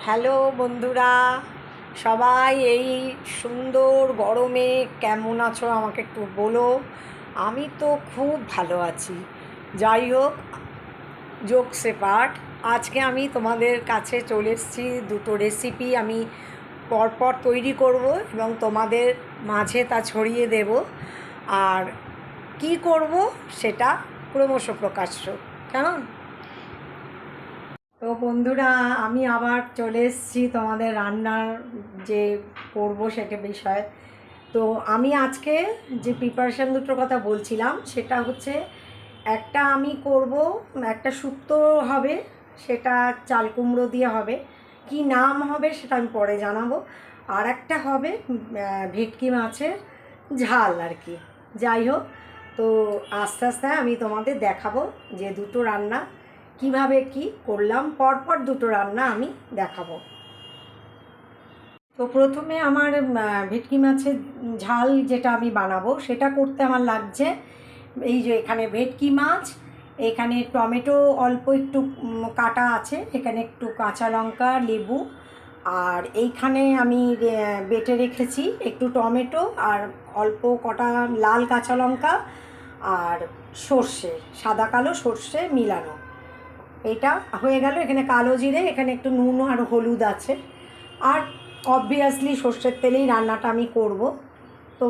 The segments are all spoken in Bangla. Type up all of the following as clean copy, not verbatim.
হ্যালো বন্ধুরা, সবাই এই সুন্দর গরমে কেমন আছো আমাকে একটু বলো। আমি তো খুব ভালো আছি। যাই হোক, জোকস এপার্ট, আজকে আমি তোমাদের কাছে চলে এসেছি। দুটো রেসিপি আমি পরপর তৈরি করব এবং তোমাদের মাঝে তা ছড়িয়ে দেব। আর কি করব সেটা ক্রমশ প্রকাশ্য, কেমন? তো বন্ধুরা, আমি আবার চলে এসেছি তোমাদের রান্নার যে করব সেটা বিষয়। তো আমি আজকে যে প্রিপারেশান দুটোর কথা বলছিলাম সেটা হচ্ছে, একটা আমি করব, একটা শুক্তো হবে, সেটা চাল কুমড়ো দিয়ে হবে। কি নাম হবে সেটা আমি পরে জানাবো। আর একটা হবে ভেটকি মাছের ঝাল আর কি। যাই হোক, তো আস্তে আস্তে আমি তোমাদের দেখাবো যে দুটো রান্না কিভাবে কি করলাম। পরপর দুটো রান্না আমি দেখাবো। তো প্রথমে আমার ভেটকি মাছের ঝাল যেটা আমি বানাবো সেটা করতে আমার লাগছে, এই যে এখানে ভেটকি মাছ, এখানে টমেটো অল্প একটু কাটা আছে, এখানে একটু কাঁচা লঙ্কা, লেবু, আর এইখানে আমি বেটে রেখেছি একটু টমেটো আর অল্প কটা লাল কাঁচা লঙ্কা আর সর্ষে, সাদা কালো সর্ষে মিলানো। এটা হয়ে গেল। এখানে কালো জিরে, এখানে একটু নুন আর হলুদ আছে। আর অবভিয়াসলি সর্ষের তেলেই রান্নাটা আমি করব। তো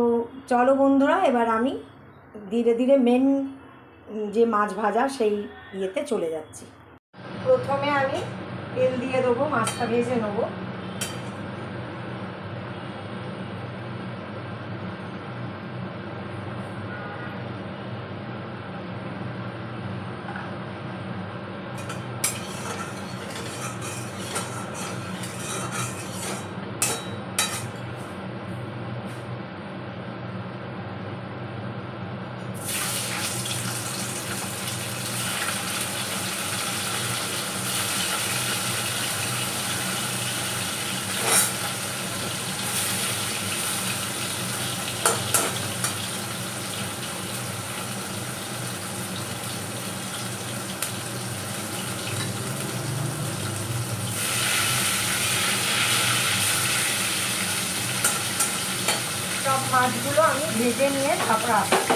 চলো বন্ধুরা, এবার আমি ধীরে ধীরে মেন যে মাছ ভাজা সেই ইয়েতে চলে যাচ্ছি। প্রথমে আমি তেল দিয়ে দেবো, মাছটা ভেজে নেবো। সব মাছগুলো আমি ভেজে নিয়ে তারপর আসছি।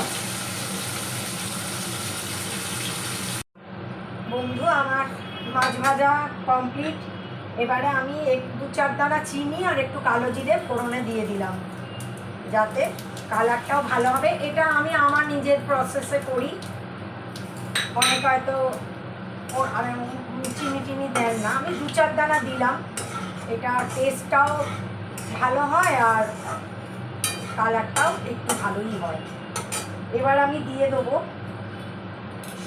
বন্ধু, আমার মাছ ভাজা কমপ্লিট। এবারে আমি দু চার দানা চিনি আর একটু কালো জিরে ফোড়নে দিয়ে দিলাম, যাতে কালারটাও ভালো হবে। এটা আমি আমার নিজের প্রসেসে করি। অনেক হয়তো চিনি টিনি দেন না, আমি দু চার দানা দিলাম। এটা টেস্টটাও ভালো হয় আর কালারটাও একটু ভালোই হয়। এবার আমি দিয়ে দেবো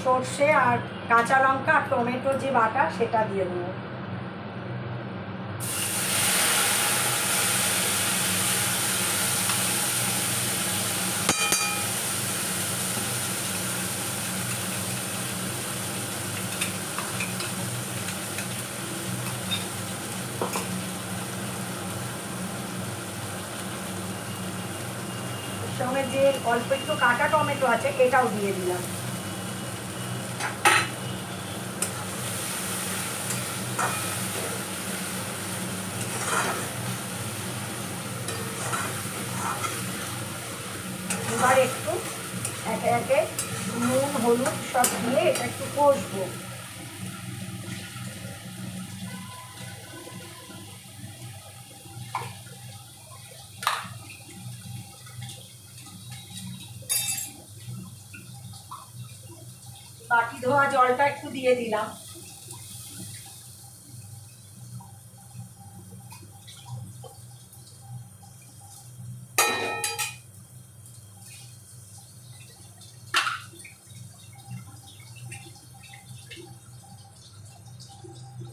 সর্ষে আর কাঁচা লঙ্কা আর টমেটো যে বাটা সেটা দিয়ে দেবো। সঙ্গে যে অল্প একটু কাঁচা টমেটো আছে এটাও দিয়ে দিলাম। এবার একটু একে একে নুন হলুদ সব দিয়ে এটা একটু কষবো। বাটি ধোয়া জলটা একটু দিয়ে দিলাম।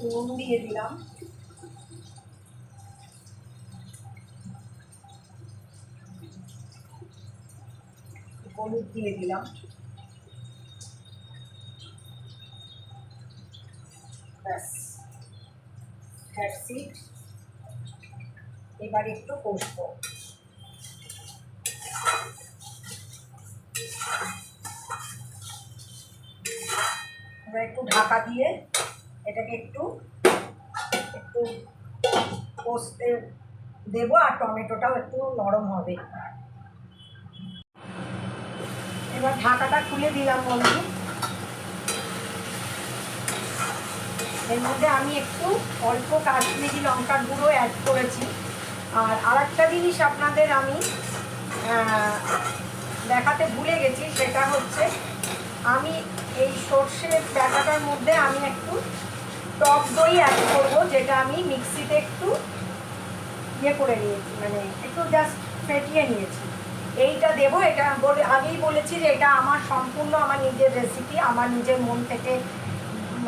নুন দিয়ে দিলাম, হলুদ দিয়ে দিলাম, ব্যাস, দ্যাটস ইট। এবার একটু কষবো। এবার একটু ঢাকা দিয়ে এটাকে একটু একটু কষতে দেবো, আর টমেটোটাও একটু নরম হবে। এবার ঢাকাটা খুলে দিলাম বন্ধু। এর মধ্যে আমি একটু অল্প কাশ্মীরি লঙ্কার গুঁড়ো অ্যাড করেছি। আর আরেকটা জিনিস আপনাদের আমি দেখাতে ভুলে গেছি, সেটা হচ্ছে আমি এই সর্ষের ব্যাটাটার মধ্যে আমি একটু টক দই অ্যাড করবো, যেটা আমি মিক্সিতে একটু ইয়ে করে নিয়েছি, মানে একটু জাস্ট ফেটিয়ে নিয়েছি। এইটা দেবো, এটা আগেই বলেছি যে এটা আমার সম্পূর্ণ আমার নিজের রেসিপি, আমার নিজের মন থেকে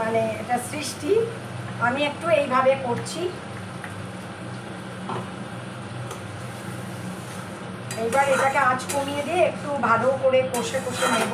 মানে এটা সৃষ্টি। আমি একটু এইভাবে করছি। এইবার এটাকে আঁচ কমিয়ে দিয়ে একটু ভালো করে কষে কষে নেব।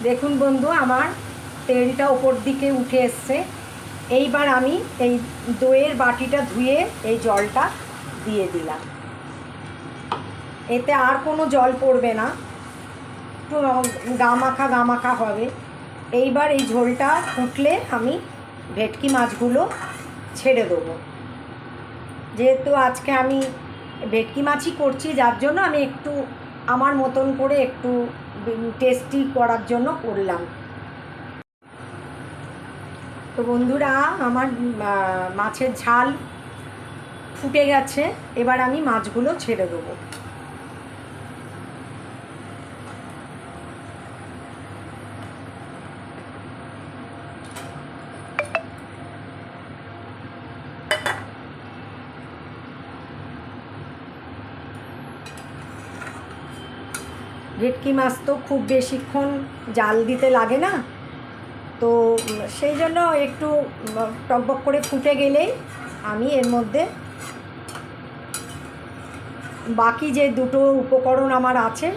দেখুন বন্ধু, আমার তেলটা ওপর দিকে উঠে এসছে। এইবার আমি এই দইয়ের বাটিটা ধুয়ে এই জলটা দিয়ে দিলাম। এতে আর কোনো জল পড়বে না, একটু গামাখা হবে। এইবার এই ঝোলটা ফুটলে আমি ভেটকি মাছগুলো ছেড়ে দেবো। যেহেতু আজকে আমি ভেটকি মাছই করছি, যার জন্য আমি একটু আমার মতন করে একটু টেস্টি করার জন্য করলাম। তো বন্ধুরা, আমার মাছের ঝাল ফুটে গেছে। এবার আমি মাছগুলো ছেড়ে দেবো। ভেটকি মাছ তো খুব বেশিক্ষণ জাল দিতে লাগে না, তো সেই জন্য একটু টকবক করে ফুটে গেলেই আমি এর মধ্যে বাকি যে দুটো উপকরণ আমার আছে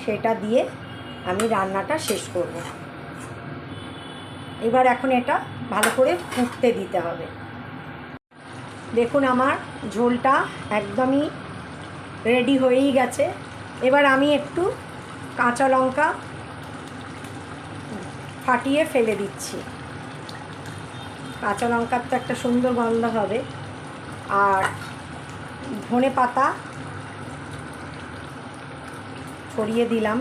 সেটা দিয়ে আমি রান্নাটা শেষ করব। এবার এখন এটা ভালো করে ফুটতে দিতে হবে। দেখুন, আমার ঝোলটা একদমই রেডি হয়েই গেছে। এবার আমি একটু কাঁচা লঙ্কা ফাটিয়ে ফেলে দিচ্ছি। কাঁচা লঙ্কার তো একটা সুন্দর গন্ধ হবে। আর ধনে পাতা ছড়িয়ে দিলাম।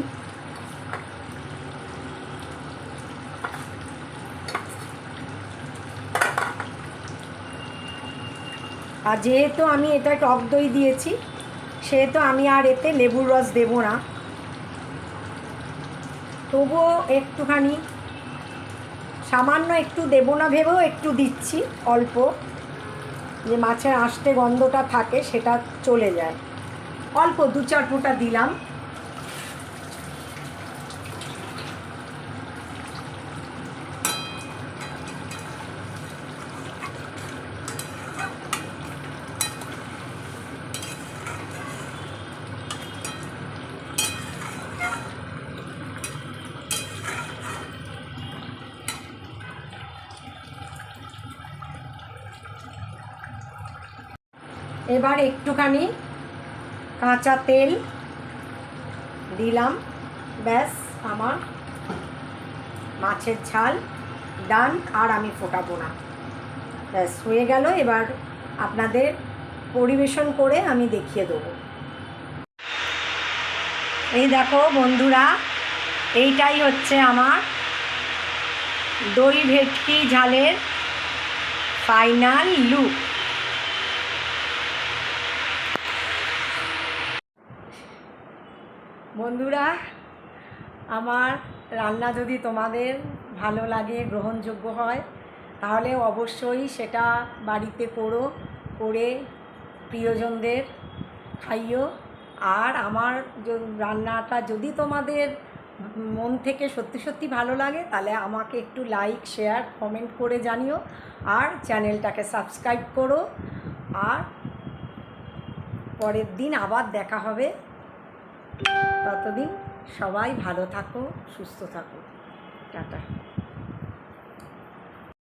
আর যেহেতু আমি এটা টক দই দিয়েছি, সেহেতু আমি আর এতে লেবুর রস দেব না। তবুও একটুখানি সামান্য একটু দেবো না ভেবেও একটু দিচ্ছি, অল্প, যে মাছের আঁশটে গন্ধটা থাকে সেটা চলে যায়। অল্প 2-4 ফোঁটা দিলাম। এবার একটুখানি কাঁচা তেল দিলাম। ব্যাস, আমার মাছের ঝাল ডান, আর আমি ফোটাবো না। ব্যাস হয়ে গেল। এবার আপনাদের পরিবেশন করে আমি দেখিয়ে দেবো। এই দেখো বন্ধুরা, এইটাই হচ্ছে আমার দই ভেটকি ঝালের ফাইনাল লুক। বন্ধুরা, আমার রান্না যদি তোমাদের ভালো লাগে, গ্রহণযোগ্য হয়, তাহলে অবশ্যই সেটা বাড়িতে করো, করে প্রিয়জনদের খাইও। আর আমার রান্নাটা যদি তোমাদের মন থেকে সত্যি সত্যি ভালো লাগে তাহলে আমাকে একটু লাইক, শেয়ার, কমেন্ট করে জানিও। আর চ্যানেলটাকে সাবস্ক্রাইব করো। আর পরের দিন আবার দেখা হবে। ততদিন সবাই ভালো থাকো, সুস্থ থাকো। টাটা।